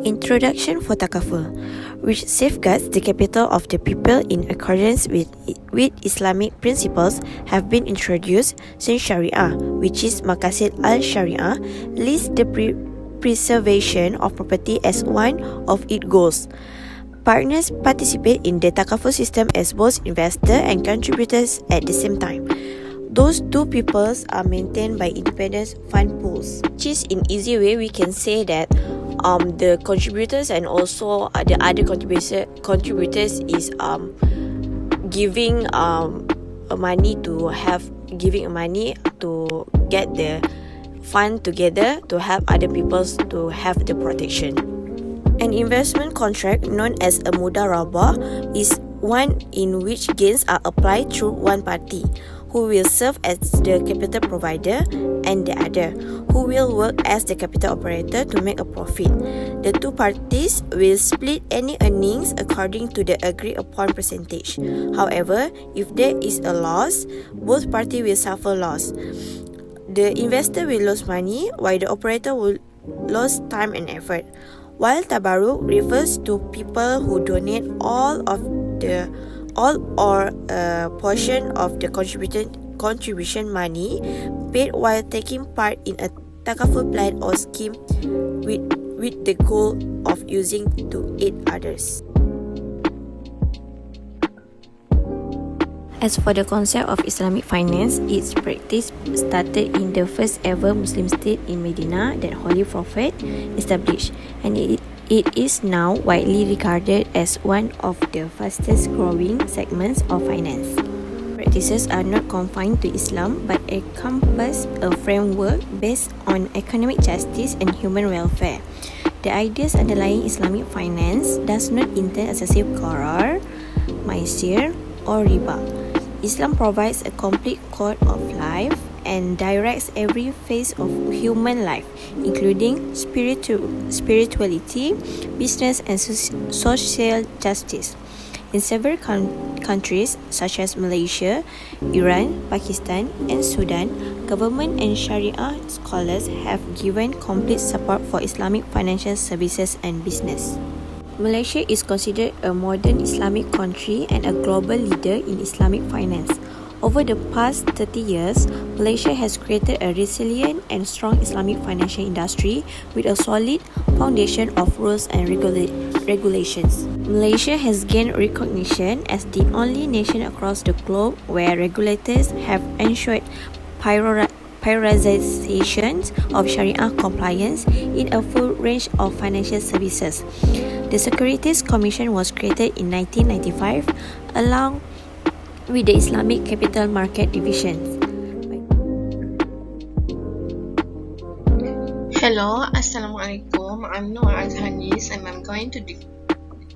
Introduction for Takaful, which safeguards the capital of the people in accordance with Islamic principles, have been introduced since Sharia, which is Maqasid al-Sharia, lists the preservation of property as one of its goals. Partners participate in the Takaful system as both investors and contributors at the same time. Those two peoples are maintained by independent fund pools, which is in easy way we can say that the contributors and also the other contributors is giving money to get the fund together to help other peoples to have the protection. An investment contract known as a mudarabah is one in which gains are applied through one party, who will serve as the capital provider, and the other, who will work as the capital operator to make a profit. The two parties will split any earnings according to the agreed upon percentage. However, if there is a loss, both parties will suffer loss. The investor will lose money, while the operator will lose time and effort. While tabarruk refers to people who donate all or a portion of the contribution money paid while taking part in a Takaful plan or scheme with the goal of using to aid others. As for the concept of Islamic finance, its practice started in the first ever Muslim state in Medina that Holy Prophet established, and it is now widely regarded as one of the fastest growing segments of finance. Practices are not confined to Islam but encompass a framework based on economic justice and human welfare. The ideas underlying Islamic finance does not intend excessive qarar, maisir, or riba. Islam provides a complete code of life and directs every phase of human life, including spirituality, business, and social justice. In several countries such as Malaysia, Iran, Pakistan, and Sudan, government and Sharia scholars have given complete support for Islamic financial services and business. Malaysia is considered a modern Islamic country and a global leader in Islamic finance. Over the past 30 years, Malaysia has created a resilient and strong Islamic financial industry with a solid foundation of rules and regulations. Malaysia has gained recognition as the only nation across the globe where regulators have ensured prioritization of Sharia compliance in a full range of financial services. The Securities Commission was created in 1995 along with the Islamic Capital Market Division. Hello, Assalamualaikum. I'm Noor Azhanis and I'm going to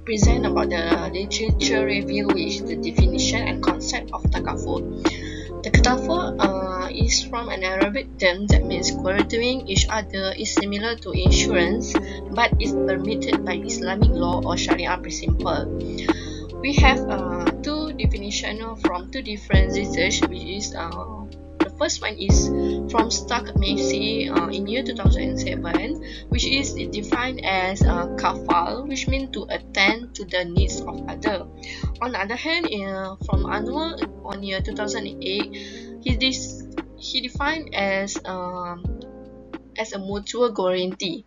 present about the literature review, which is the definition and concept of Takaful. Takaful is from an Arabic term that means quartering each other, is similar to insurance but is permitted by Islamic law or Sharia principle. We have two definitions from two different research, which is the first one is from Stark Macy in year 2007, which is defined as kafal, which means to attend to the needs of others. On the other hand, from Anwar on year 2008, he defined as a mutual guarantee.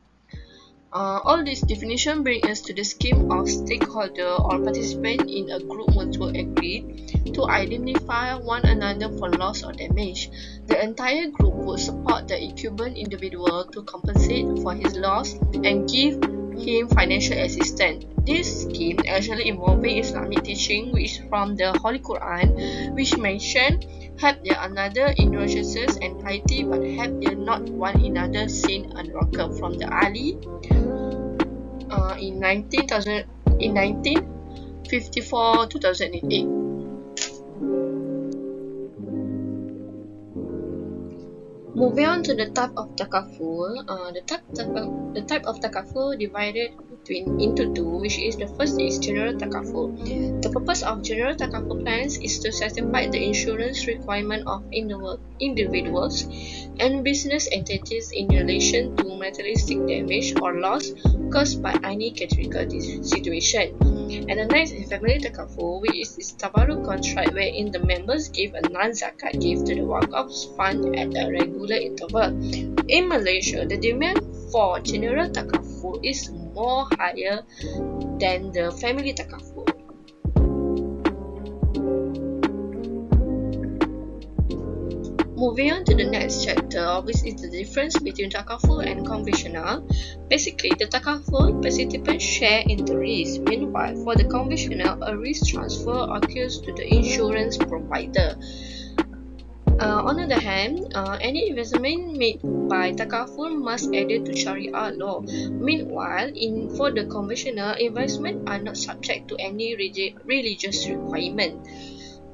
All these definitions bring us to the scheme of stakeholder or participant in a group mutual agreed to identify one another for loss or damage. The entire group would support the incumbent individual to compensate for his loss and give him financial assistance. This scheme actually involving Islamic teaching, which is from the Holy Quran, which mentioned help their another in righteousness and piety, but help their not one another sin and worker, from the Ali in 1954-2008. Moving on to the type of Takaful, the type of Takaful divided into two, which is the first is general Takaful. The purpose of general Takaful plans is to satisfy the insurance requirement of individuals and business entities in relation to materialistic damage or loss caused by any critical situation. And the next is family Takaful, which is tabaruk contract wherein the members give a non-zakat gift to the Waqf fund at a regular interval. In Malaysia, the demand for general Takaful is more higher than the family Takaful. Moving on to the next chapter, which is the difference between Takaful and conventional. Basically, the Takaful participants share in the risk. Meanwhile, for the conventional, a risk transfer occurs to the insurance provider. On the other hand, any investment made by Takaful must adhere to Sharia law. Meanwhile, for the conventional, investment are not subject to any religious requirement.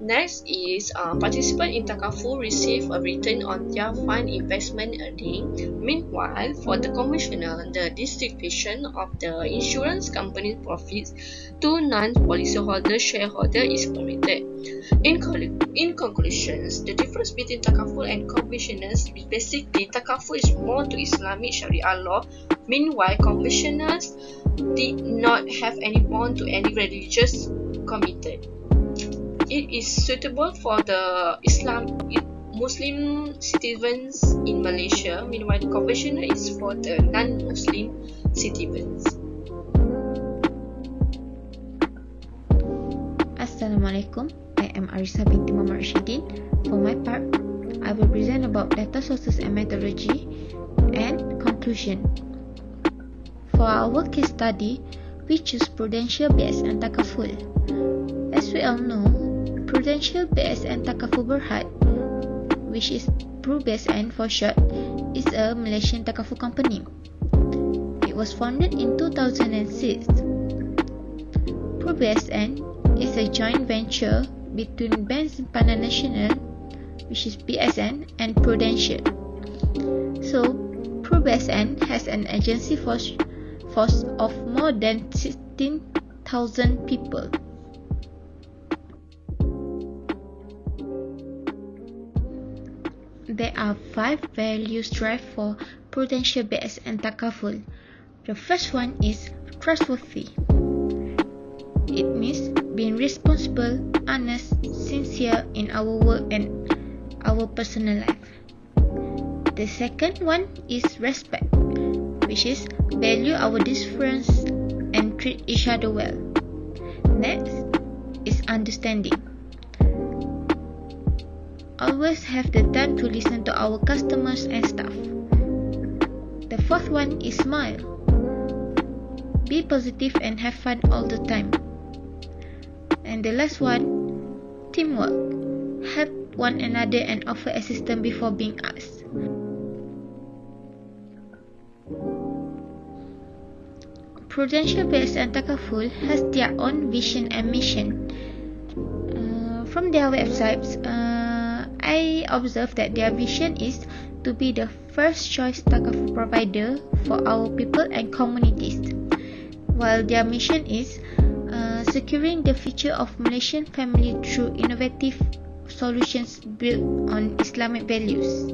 Next is participants in Takaful receive a return on their fund investment earning. Meanwhile, for the conventional, the distribution of the insurance company's profits to non-policyholder shareholder is permitted. In conclusions, the difference between Takaful and conventional is basically Takaful is more to Islamic Sharia law. Meanwhile, conventionals did not have any bond to any religious committed. It is suitable for the Muslim citizens in Malaysia. Meanwhile, the conventional is for the non-Muslim citizens. Assalamualaikum. I am Arisa binti Muhammad Rashidin. For my part, I will present about data sources and methodology and conclusion. For our case study, we choose Prudential, BS and Takaful. As we all know, Prudential, BS and Takaful Berhad, which is Prubsn for short, is a Malaysian Takaful company. It was founded in 2006. Prubsn is a joint venture between Bank Simpanan Nasional, which is BSN, and Prudential. So, Prubsn has an agency force of more than 16,000 people. There are 5 values drive for Prudential, BS and Takaful. The first one is trustworthy. It means being responsible, honest, sincere in our work and our personal life. The second one is respect, which is value our difference and treat each other well. Next is understanding. Always have the time to listen to our customers and staff. The fourth one is smile. Be positive and have fun all the time. And the last one, teamwork. Help one another and offer assistance before being asked. Prudential, BS and Takaful has their own vision and mission. From their websites, I observed that their vision is to be the first choice Takaful provider for our people and communities, while their mission is securing the future of Malaysian family through innovative solutions built on Islamic values.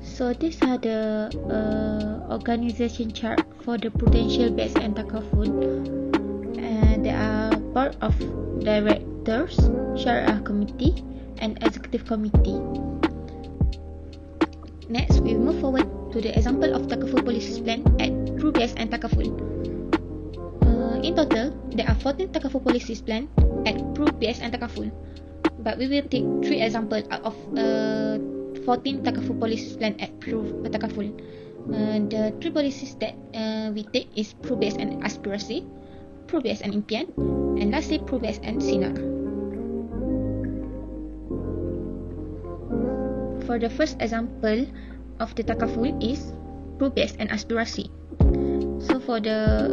So these are the organization chart for the Prudential, BS and Takaful. And they are board of directors, Sharia committee, and executive committee. Next, we move forward to the example of Takaful policy plan at Prubsn and Takaful. In total, there are 14 Takaful policy plan at Prubsn and Takaful, but we will take 3 examples out of 14 Takaful policies plan at Takaful. The 3 policies that we take is Prubsn and Aspirasi, Prubsn and Impian, and lastly Prubsn and Sinar. For the first example of the Takaful is Prubsn and Aspirasi. So for the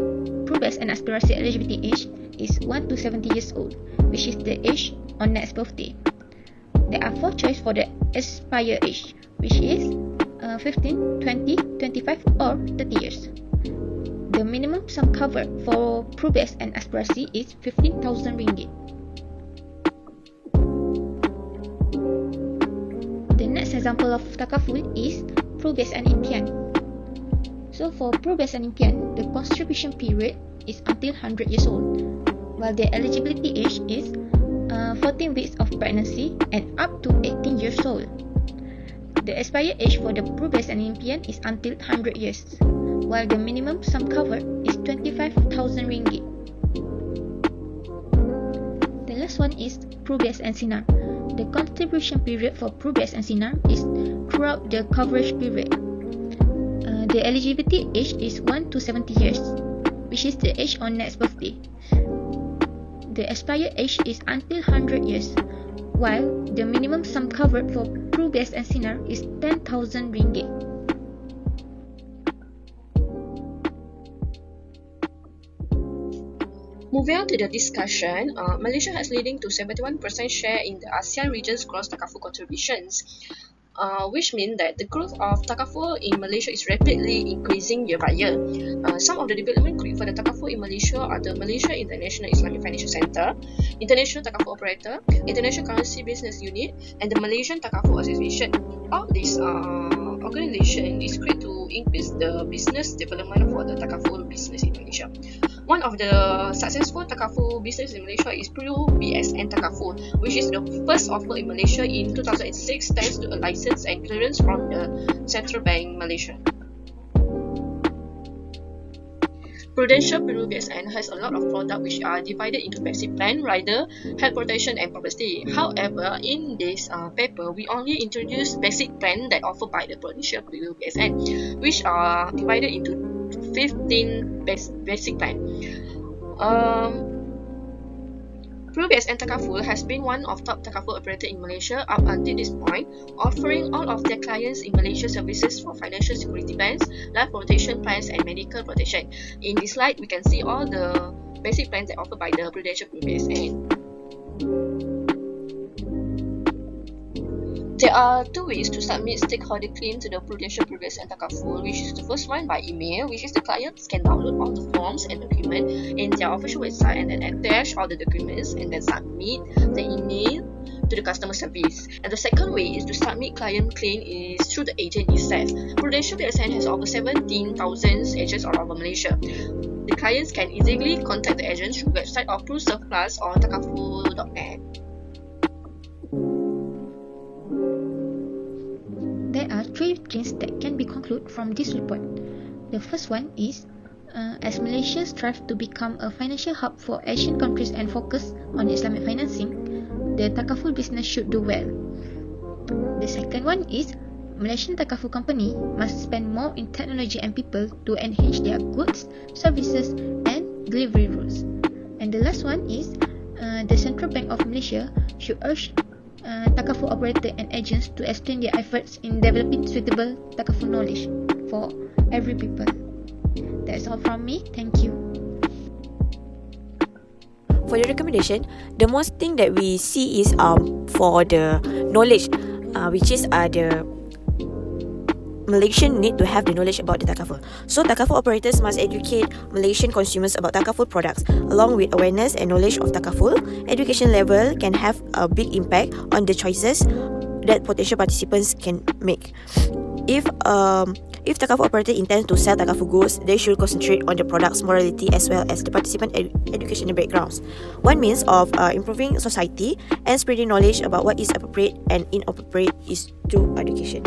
Prubsn and Aspirasi eligibility age is 1 to 70 years old, which is the age on next birthday. There are 4 choices for the aspire age, which is 15, 20, 25 or 30 years. The minimum sum covered for Prubsn and Aspirasi is 15,000 ringgit. The next example of Takaful is Prubsn and Impian. So for Prubsn and Impian, the contribution period is until 100 years old, while the eligibility age is 14 weeks of pregnancy and up to 18 years old. The expired age for the Prubsn and Impian is until 100 years, while the minimum sum covered is 25,000 ringgit. The last one is Prubsn and Sinar. The contribution period for Prubsn and Sinar is throughout the coverage period. The eligibility age is 1 to 70 years, which is the age on next birthday. The expired age is until 100 years, while the minimum sum covered for Prubsn and Sinar is 10,000 ringgit. Moving on to the discussion, Malaysia has leading to 71% share in the ASEAN region's gross Takaful contributions, which means that the growth of Takaful in Malaysia is rapidly increasing year by year. Some of the development group for the Takaful in Malaysia are the Malaysia International Islamic Financial Centre, International Takaful Operator, International Currency Business Unit, and the Malaysian Takaful Association. All these organizations is created to increase the business development for the Takaful business in Malaysia. One of the successful Takaful business in Malaysia is Prubsn Takaful, which is the first offer in Malaysia in 2006 thanks to a license and clearance from the Central Bank Malaysia. Prudential Prubsn has a lot of products which are divided into basic plan, rider, health protection and property. However, in this paper, we only introduce basic plan that offered by the Prudential Prubsn, which are divided into 15 basic plan. Prubsn Takaful has been one of top Takaful operator in Malaysia up until this point, offering all of their clients in Malaysia services for financial security plans, life protection plans and medical protection. In this slide, we can see all the basic plans that offered by the Prudential Prubsn. There are two ways to submit stakeholder claim to the Prudential Prubsn Takaful, which is the first one by email, which is the clients can download all the forms and documents in their official website and then attach all the documents and then submit the email to the customer service. And the second way is to submit client claim is through the agent itself. Prudential Prubsn has over 17,000 agents all over Malaysia. The clients can easily contact the agents through website of Prubsn Plus or takaful.net. There are three things that can be concluded from this report. The first one is, as Malaysia strives to become a financial hub for Asian countries and focus on Islamic financing, the Takaful business should do well. The second one is, Malaysian Takaful company must spend more in technology and people to enhance their goods, services and delivery routes. And the last one is, the Central Bank of Malaysia should urge Takaful operator and agents to extend their efforts in developing suitable Takaful knowledge for every people. That's all from me. Thank you. For the recommendation, the most thing that we see is for the knowledge, which is the Malaysian need to have the knowledge about the Takaful. So Takaful operators must educate Malaysian consumers about Takaful products. Along with awareness and knowledge of Takaful, education level can have a big impact on the choices that potential participants can make. If Takaful operator intends to sell Takaful goods, they should concentrate on the product's morality as well as the participant educational backgrounds. One means of improving society and spreading knowledge about what is appropriate and inappropriate is through education.